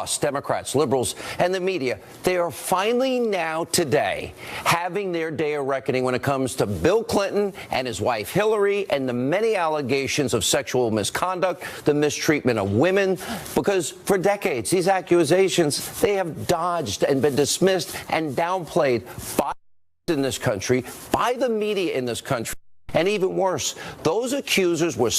us, Democrats, liberals, and the media, they are finally now today having their day of reckoning when it comes to Bill Clinton and his wife Hillary and the many allegations of sexual misconduct, the mistreatment of women, because for decades, these accusations, they have dodged and been dismissed and downplayed by in this country, by the media in this country. And even worse, those accusers were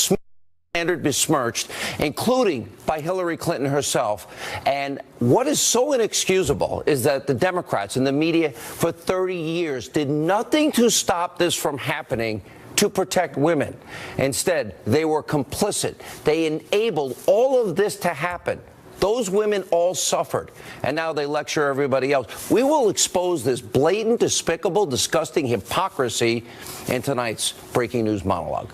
besmirched, including by Hillary Clinton herself. And what is so inexcusable is that the Democrats and the media for 30 years did nothing to stop this from happening to protect women. Instead, they were complicit. They enabled all of this to happen. Those women all suffered, and now they lecture everybody else. We will expose this blatant, despicable, disgusting hypocrisy in tonight's Breaking News monologue.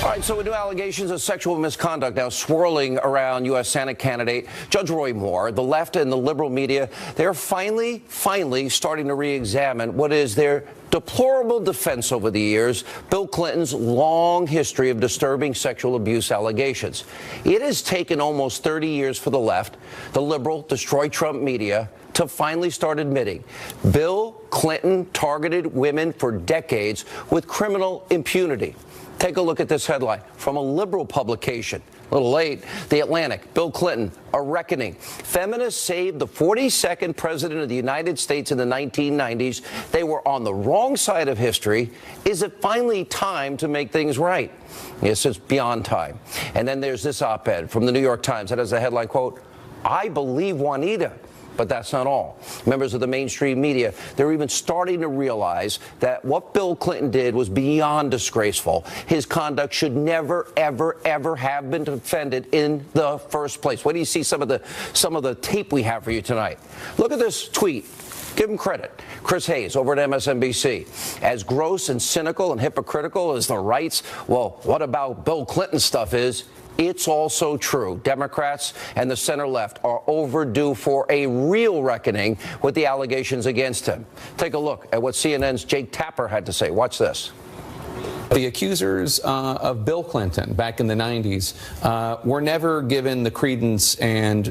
All right, so with new allegations of sexual misconduct now swirling around U.S. Senate candidate Judge Roy Moore, the left and the liberal media, they're finally starting to re-examine what is their deplorable defense over the years, Bill Clinton's long history of disturbing sexual abuse allegations. It has taken almost 30 years for the left, the liberal, destroy Trump media, to finally start admitting Bill Clinton targeted women for decades with criminal impunity. Take a look at this headline from a liberal publication. A little late. The Atlantic. Bill Clinton, a reckoning. Feminists saved the 42nd president of the United States in the 1990s. They were on the wrong side of history. Is it finally time to make things right? Yes, it's beyond time. And then there's this op-ed from the New York Times that has a headline, quote, "I believe Juanita." But that's not all. Members of the mainstream media, they're even starting to realize that what Bill Clinton did was beyond disgraceful. His conduct should never, ever, ever have been defended in the first place. What do you see some of the tape we have for you tonight? Look at this tweet. Give him credit. Chris Hayes over at MSNBC. As gross and cynical and hypocritical as the right's, well, what about Bill Clinton stuff is, it's also true. Democrats and the center left are overdue for a real reckoning with the allegations against him. Take a look at what CNN's Jake Tapper had to say. Watch this. The accusers of Bill Clinton back in the 90s were never given the credence and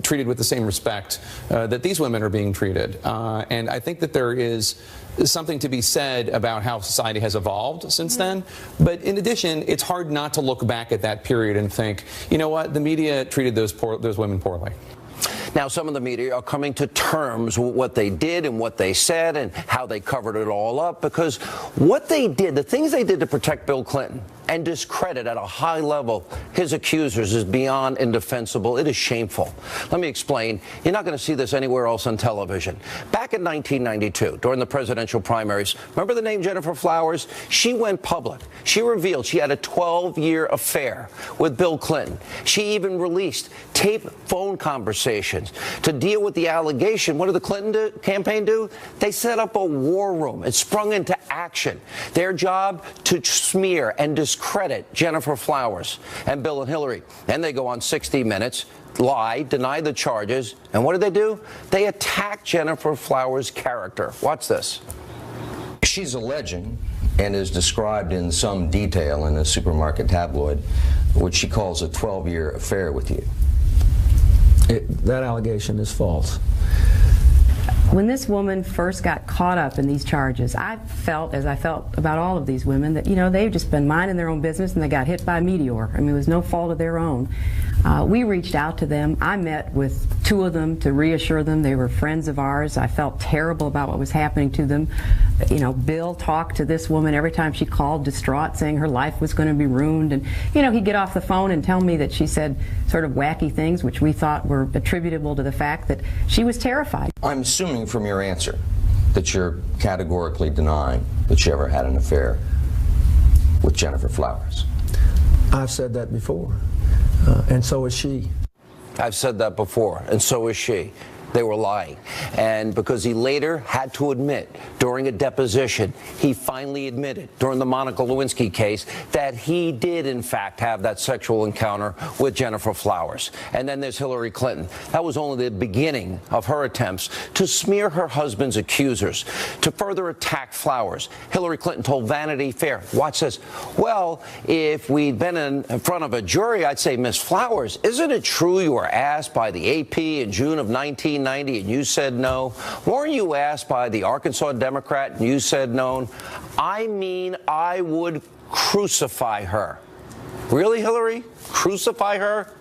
treated with the same respect that these women are being treated. And I think that there is something to be said about how society has evolved since then. But in addition, it's hard not to look back at that period and think, you know what, the media treated those women poorly. Now, some of the media are coming to terms with what they did and what they said and how they covered it all up, because what they did, the things they did to protect Bill Clinton and discredit at a high level his accusers is beyond indefensible. It is shameful. Let me explain. You're not going to see this anywhere else on television. Back in 1992, during the presidential primaries, remember the name Gennifer Flowers? She went public. She revealed she had a 12-year affair with Bill Clinton. She even released taped phone conversations to deal with the allegation. What did the Clinton campaign do? They set up a war room. It sprung into action. Their job to smear and discredit Gennifer Flowers and Bill and Hillary. Then they go on 60 Minutes, lie, deny the charges. And what did they do? They attack Gennifer Flowers' character. Watch this. She's alleging, and is described in some detail in a supermarket tabloid, what she calls a 12-year affair with you. That allegation is false. When this woman first got caught up in these charges, I felt, as I felt about all of these women, that, you know, they've just been minding their own business and they got hit by a meteor. I mean, it was no fault of their own. We reached out to them. I met with two of them to reassure them they were friends of ours. I felt terrible about what was happening to them. You know, Bill talked to this woman every time she called, distraught, saying her life was going to be ruined. And, you know, he'd get off the phone and tell me that she said sort of wacky things, which we thought were attributable to the fact that she was terrified. I'm assuming from your answer that you're categorically denying that you ever had an affair with Gennifer Flowers. I've said that before, and so is she. I've said that before, and so is she. they were lying. And because he later had to admit during a deposition, he finally admitted during the Monica Lewinsky case that he did, in fact, have that sexual encounter with Gennifer Flowers. And then there's Hillary Clinton. That was only the beginning of her attempts to smear her husband's accusers, to further attack Flowers. Hillary Clinton told Vanity Fair, watch this, well, if we'd been in front of a jury, I'd say, Miss Flowers, isn't it true you were asked by the AP in June of 1990 and you said no? Weren't you asked by the Arkansas Democrat and you said no? I mean, I would crucify her. Really, Hillary? Crucify her?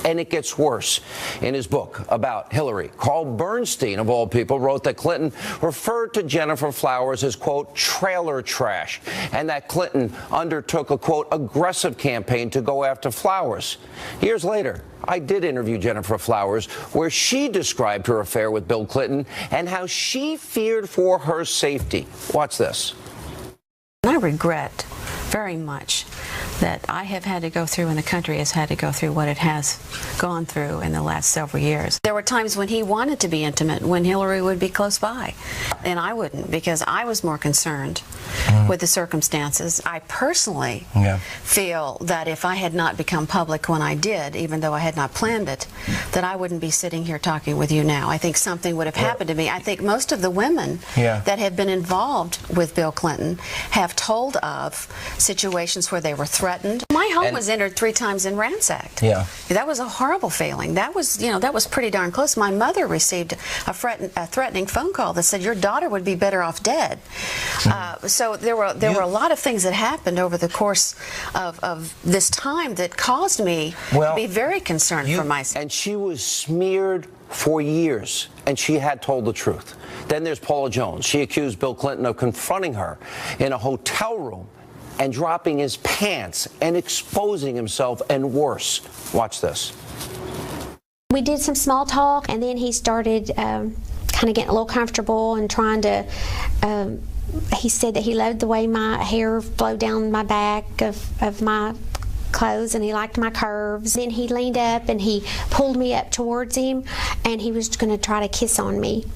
And it gets worse. In his book about Hillary, Carl Bernstein, of all people, wrote that Clinton referred to Gennifer Flowers as, quote, trailer trash, and that Clinton undertook a, quote, aggressive campaign to go after Flowers. Years later, I did interview Gennifer Flowers, where she described her affair with Bill Clinton and how she feared for her safety. Watch this. I regret very much that I have had to go through and the country has had to go through what it has gone through in the last several years. There were times when he wanted to be intimate, when Hillary would be close by, and I wouldn't, because I was more concerned with the circumstances. I personally feel that if I had not become public when I did, even though I had not planned it, that I wouldn't be sitting here talking with you now. I think something would have happened to me. I think most of the women that have been involved with Bill Clinton have told of situations where they were threatened. My home was entered 3 times and ransacked. That was a horrible feeling. That was, you know, that was pretty darn close. My mother received a threatening phone call that said your daughter would be better off dead. So there were a lot of things that happened over the course of this time that caused me to be very concerned for myself. And she was smeared for years, and she had told the truth. Then there's Paula Jones. She accused Bill Clinton of confronting her in a hotel room and dropping his pants and exposing himself, and worse. Watch this. We did some small talk, and then he started kind of getting a little comfortable and trying to, he said that he loved the way my hair flowed down my back of my clothes, and he liked my curves. Then he leaned up and he pulled me up towards him, and he was going to try to kiss on me.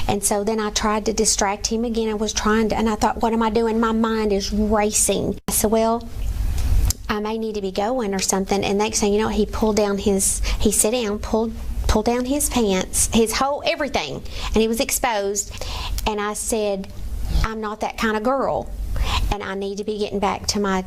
And so then I tried to distract him again. I was trying to, and I thought, what am I doing? My mind is racing. I said, well, I may need to be going or something. And next thing you know, he pulled down his, he sat down, pulled down his pants, his whole everything, and he was exposed. And I said, I'm not that kind of girl, and I need to be getting back to my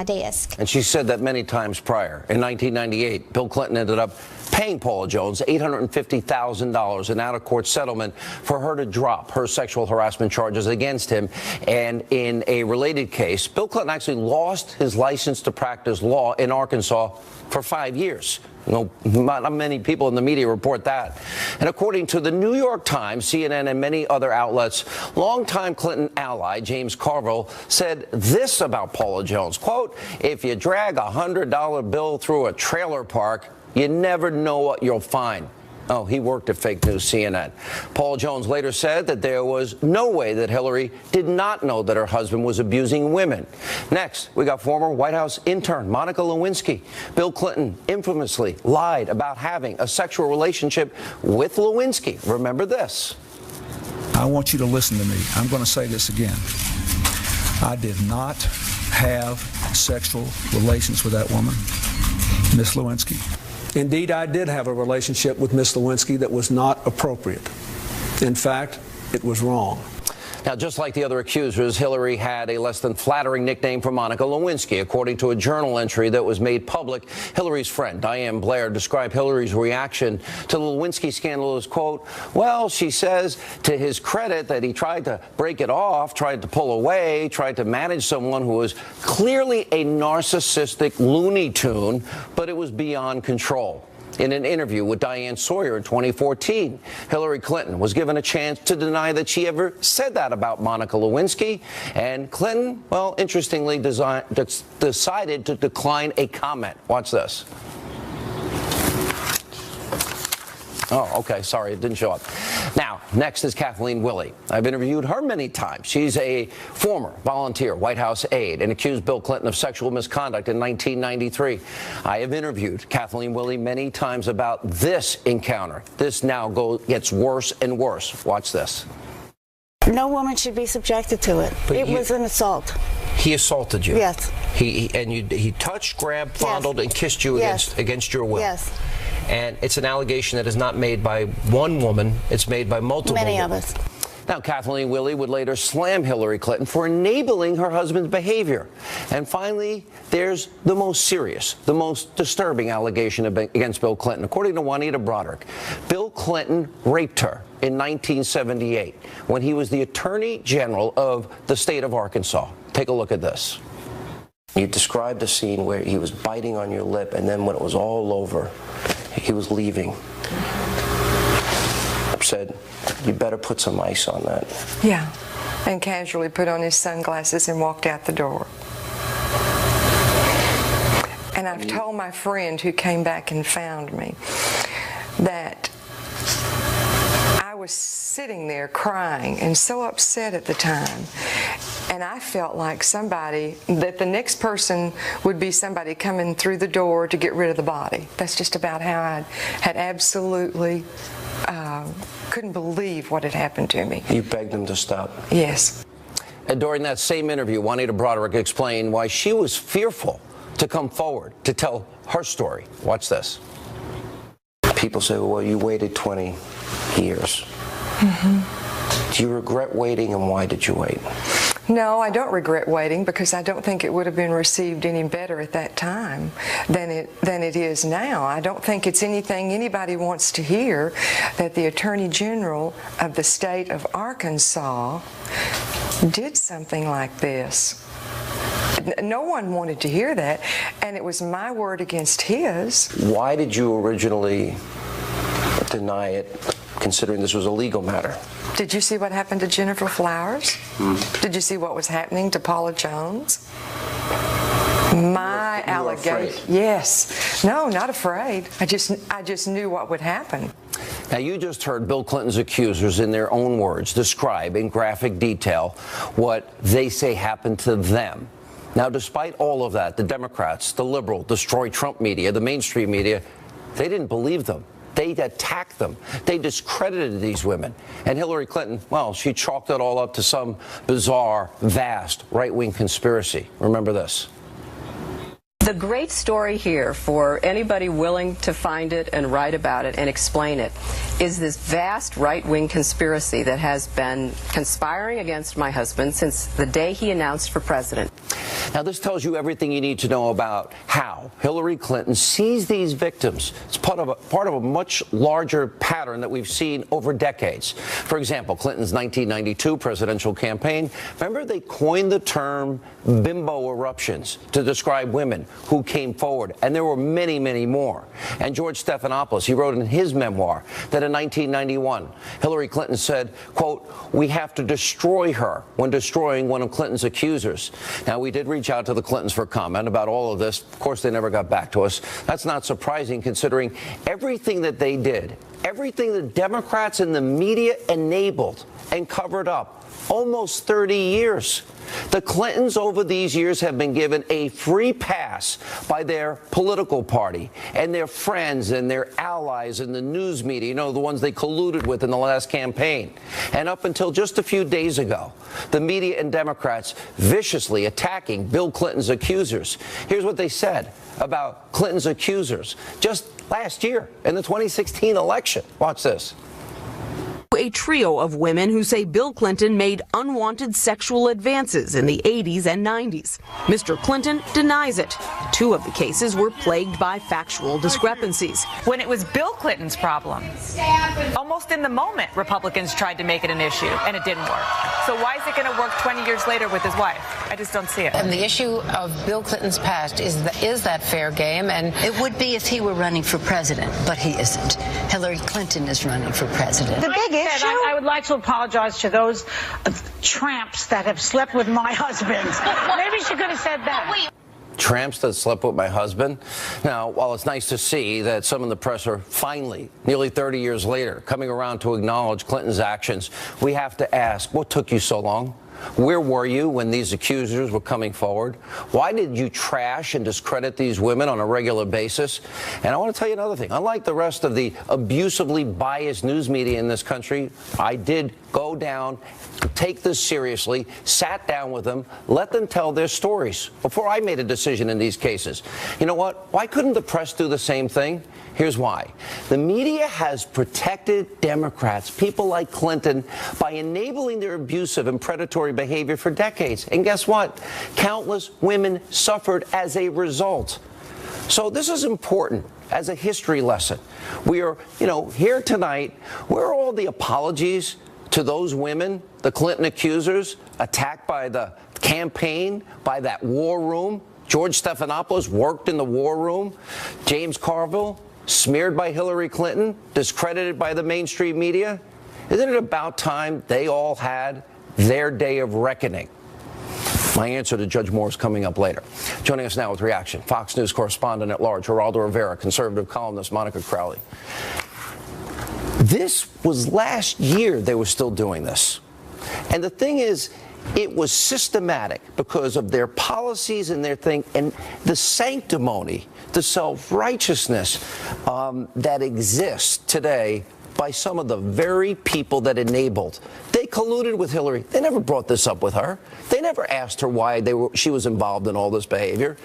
desk. And she said that many times prior. In 1998, Bill Clinton ended up paying Paula Jones $850,000 in out-of-court settlement for her to drop her sexual harassment charges against him. And in a related case, Bill Clinton actually lost his license to practice law in Arkansas for 5 years. You know, not many people in the media report that. And according to the New York Times, CNN, and many other outlets, longtime Clinton ally James Carville said this about Paula Jones, quote, if you drag a $100 bill through a trailer park, you never know what you'll find. Oh, he worked at fake news CNN. Paula Jones later said that there was no way that Hillary did not know that her husband was abusing women. Next, we got former White House intern Monica Lewinsky. Bill Clinton infamously lied about having a sexual relationship with Lewinsky. Remember this. I want you to listen to me. I'm going to say this again. I did not have sexual relations with that woman, Miss Lewinsky. Indeed, I did have a relationship with Miss Lewinsky that was not appropriate. In fact, it was wrong. Now, just like the other accusers, Hillary had a less than flattering nickname for Monica Lewinsky. According to a journal entry that was made public, Hillary's friend, Diane Blair, described Hillary's reaction to the Lewinsky scandal as, quote, well, she says to his credit that he tried to break it off, tried to pull away, tried to manage someone who was clearly a narcissistic Looney Tune, but it was beyond control. In an interview with Diane Sawyer in 2014, Hillary Clinton was given a chance to deny that she ever said that about Monica Lewinsky. And Clinton, well, interestingly, decided to decline a comment. Watch this. Oh, okay. Sorry, it didn't show up. Now, next is Kathleen Willey. I've interviewed her many times. She's a former volunteer White House aide and accused Bill Clinton of sexual misconduct in 1993. I have interviewed Kathleen Willey many times about this encounter. This now gets worse and worse. Watch this. No woman should be subjected to it. It was an assault. He assaulted you? Yes. He touched, grabbed, fondled, and kissed you against your will? Yes. And it's an allegation that is not made by one woman, it's made by multiple Many women. of us. Now, Kathleen Willey would later slam Hillary Clinton for enabling her husband's behavior. And finally, there's the most serious, the most disturbing allegation against Bill Clinton. According to Juanita Broaddrick, Bill Clinton raped her in 1978 when he was the Attorney General of the state of Arkansas. Take a look at this. You described a scene where he was biting on your lip, and then when it was all over, he was leaving. Said, you better put some ice on that. Yeah, and casually put on his sunglasses and walked out the door. And I've told my friend who came back and found me that I was sitting there crying and so upset at the time. And I felt like that the next person would be somebody coming through the door to get rid of the body. That's just about how I had absolutely couldn't believe what had happened to me. You begged him to stop? Yes. And during that same interview, Juanita Broaddrick explained why she was fearful to come forward to tell her story. Watch this. People say, well, you waited 20 years. Mm-hmm. Do you regret waiting, and why did you wait? No, I don't regret waiting, because I don't think it would have been received any better at that time than it is now. I don't think it's anything anybody wants to hear, that the Attorney General of the state of Arkansas did something like this. No one wanted to hear that, and it was my word against his. Why did you originally deny it, considering this was a legal matter? Did you see what happened to Jennifer Flowers? Did you see what was happening to Paula Jones? My allegation. Yes. No, not afraid. I just knew what would happen. Now, you just heard Bill Clinton's accusers, in their own words, describe in graphic detail what they say happened to them. Now, despite all of that, the Democrats, the liberal, destroy Trump media, the mainstream media, they didn't believe them. They attacked them. They discredited these women. And Hillary Clinton, well, she chalked it all up to some bizarre, vast right-wing conspiracy. Remember this. The great story here, for anybody willing to find it and write about it and explain it, is this vast right-wing conspiracy that has been conspiring against my husband since the day he announced for president. Now, this tells you everything you need to know about how Hillary Clinton sees these victims. It's part of a much larger pattern that we've seen over decades. For example, Clinton's 1992 presidential campaign, remember they coined the term bimbo eruptions to describe women who came forward, and there were many, many more. And George Stephanopoulos, he wrote in his memoir that in 1991, Hillary Clinton said, quote, "We have to destroy her," when destroying one of Clinton's accusers. Now, we did reach out to the Clintons for comment about all of this. Of course, they never got back to us. That's not surprising, considering everything that they did, everything the Democrats and the media enabled and covered up, almost 30 years. The Clintons over these years have been given a free pass by their political party and their friends and their allies in the news media, you know, the ones they colluded with in the last campaign. And up until just a few days ago, the media and Democrats viciously attacking Bill Clinton's accusers. Here's what they said about Clinton's accusers just last year in the 2016 election. Watch this. A trio of women who say Bill Clinton made unwanted sexual advances in the 80s and 90s. Mr. Clinton denies it. Two of the cases were plagued by factual discrepancies. When it was Bill Clinton's problem, almost in the moment, Republicans tried to make it an issue, and it didn't work. So why is it going to work 20 years later with his wife? I just don't see it. And the issue of Bill Clinton's past is that fair game? And it would be if he were running for president, but he isn't. Hillary Clinton is running for president. The big issue. I would like to apologize to those tramps that have slept with my husband. Maybe she could have said that. tramps that slept with my husband. Now, while it's nice to see that some in the press are finally, nearly 30 years later, coming around to acknowledge Clinton's actions, we have to ask, what took you so long? Where were you when these accusers were coming forward? Why did you trash and discredit these women on a regular basis? And I want to tell you another thing. Unlike the rest of the abusively biased news media in this country, I did go down, take this seriously, sat down with them, let them tell their stories before I made a decision in these cases. You know what? Why couldn't the press do the same thing? Here's why. The media has protected Democrats, people like Clinton, by enabling their abusive and predatory behavior for decades. And guess what? Countless women suffered as a result. So this is important as a history lesson. We are, here tonight. Where are all the apologies to those women, the Clinton accusers, attacked by the campaign, by that war room? George Stephanopoulos worked in the war room. James Carville, smeared by Hillary Clinton, discredited by the mainstream media. Isn't it about time they all had their day of reckoning? My answer to Judge Moore is coming up later. Joining us now with reaction, Fox News correspondent at large, Geraldo Rivera, conservative columnist Monica Crowley. This was last year they were still doing this. And the thing is, it was systematic because of their policies and their thing, and the sanctimony, the self-righteousness that exists today by some of the very people that enabled. They colluded with Hillary. They never brought this up with her. They never asked her why she was involved in all this behavior.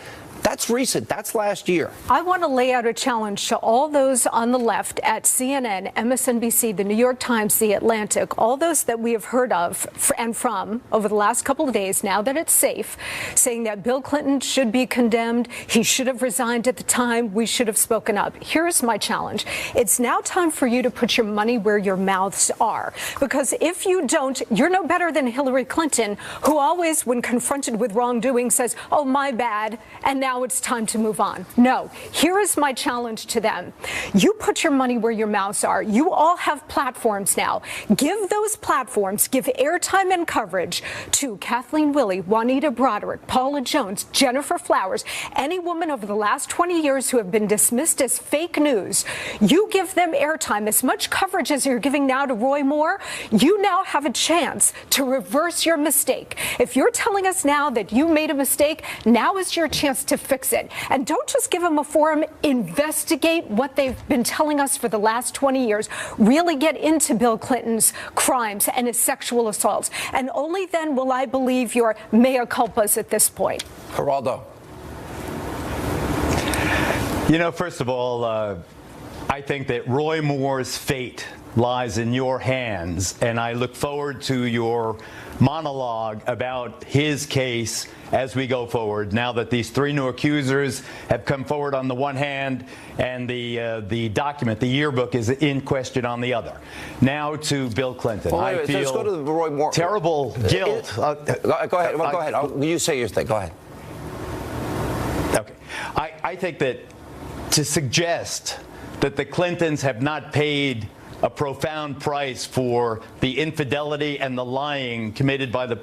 That's recent. That's last year. I want to lay out a challenge to all those on the left at CNN, MSNBC, the New York Times, The Atlantic, all those that we have heard of and from over the last couple of days, now that it's safe, saying that Bill Clinton should be condemned. He should have resigned at the time. We should have spoken up. Here's my challenge. It's now time for you to put your money where your mouths are. Because if you don't, you're no better than Hillary Clinton, who always, when confronted with wrongdoing, says, oh, my bad, and now it's time to move on. No, here is my challenge to them. You put your money where your mouths are. You all have platforms now. Give those platforms, give airtime and coverage to Kathleen Willey, Juanita Broderick, Paula Jones, Jennifer Flowers, any woman over the last 20 years who have been dismissed as fake news. You give them airtime, as much coverage as you're giving now to Roy Moore. You now have a chance to reverse your mistake. If you're telling us now that you made a mistake, now is your chance to fix it. And don't just give them a forum. Investigate what they've been telling us for the last 20 years. Really get into Bill Clinton's crimes and his sexual assaults. And only then will I believe your mea culpas at this point. Geraldo. First of all, I think that Roy Moore's fate lies in your hands, and I look forward to your monologue about his case as we go forward, now that these three new accusers have come forward on the one hand and the document, the yearbook, is in question on the other. Now to Bill Clinton. Well, I feel let's go to the Roy Moore. Terrible guilt. Go ahead. Go ahead. You say your thing. Go ahead. Okay. I think that to suggest that the Clintons have not paid a profound price for the infidelity and the lying committed by the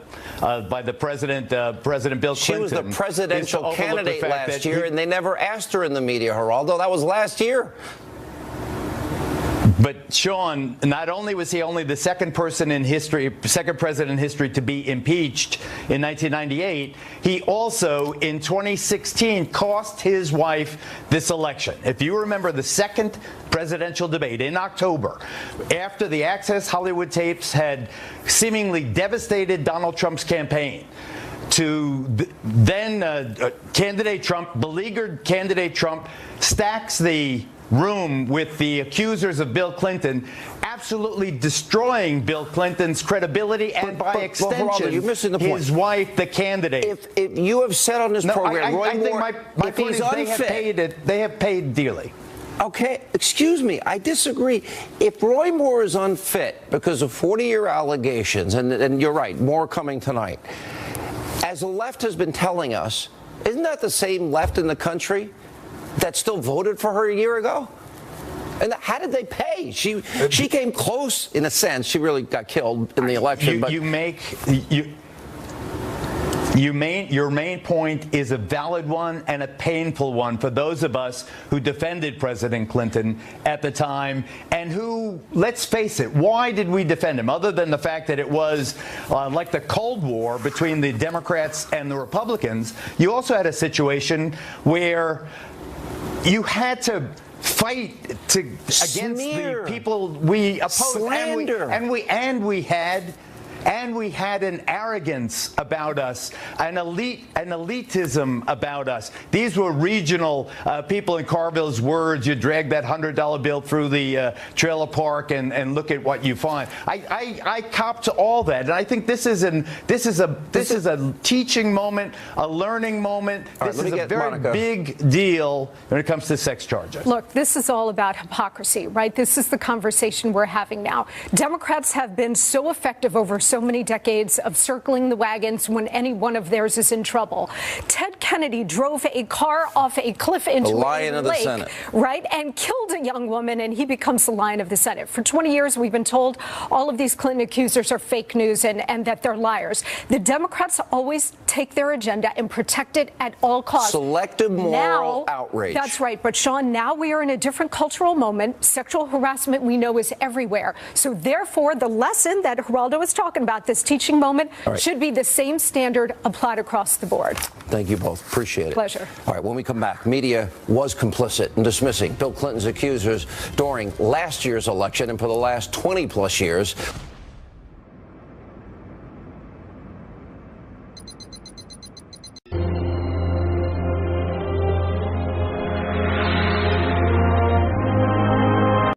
president, President Bill Clinton. She was the presidential candidate last year, and they never asked her in the media, Geraldo. That was last year. But Sean, not only was he only the second president in history to be impeached in 1998, he also, in 2016, cost his wife this election. If you remember the second presidential debate in October, after the Access Hollywood tapes had seemingly devastated Donald Trump's campaign, to then candidate Trump, beleaguered candidate Trump, stacks the room with the accusers of Bill Clinton, absolutely destroying Bill Clinton's credibility and, by extension, Geraldo, you're missing the point. His wife, the candidate. If you have said on this program, Roy Moore, my point is they have paid dearly. Okay, excuse me, I disagree. If Roy Moore is unfit because of 40-year allegations, and you're right, more coming tonight, as the left has been telling us, isn't that the same left in the country that still voted for her a year ago? And how did they pay? She came close, in a sense. She really got killed in the election. your main point is a valid one and a painful one for those of us who defended President Clinton at the time and who, let's face it, why did we defend him? Other than the fact that it was like the Cold War between the Democrats and the Republicans, you also had a situation where you had to fight against the people we opposed, slander, and we had an arrogance about us, an elitism about us. These were regional people. In Carville's words, you drag that $100 bill through the trailer park and look at what you find. I cop to all that, and I think this is a teaching moment, a learning moment. This is a very big deal when it comes to sex charges. Look, this is all about hypocrisy, right? This is the conversation we're having now. Democrats have been so effective over so many decades of circling the wagons when any one of theirs is in trouble. Ted Kennedy drove a car off a cliff into a lion of the Senate, right, and killed a young woman, and he becomes the lion of the Senate. For 20 years, we've been told all of these Clinton accusers are fake news and that they're liars. The Democrats always take their agenda and protect it at all costs. Selective moral outrage. That's right. But, Sean, now we are in a different cultural moment. Sexual harassment, we know, is everywhere. So, therefore, the lesson that Geraldo was talking about, this teaching moment, should be the same standard applied across the board. Thank you both. Appreciate it. Pleasure. All right, when we come back, media was complicit in dismissing Bill Clinton's accusers during last year's election and for the last 20-plus years.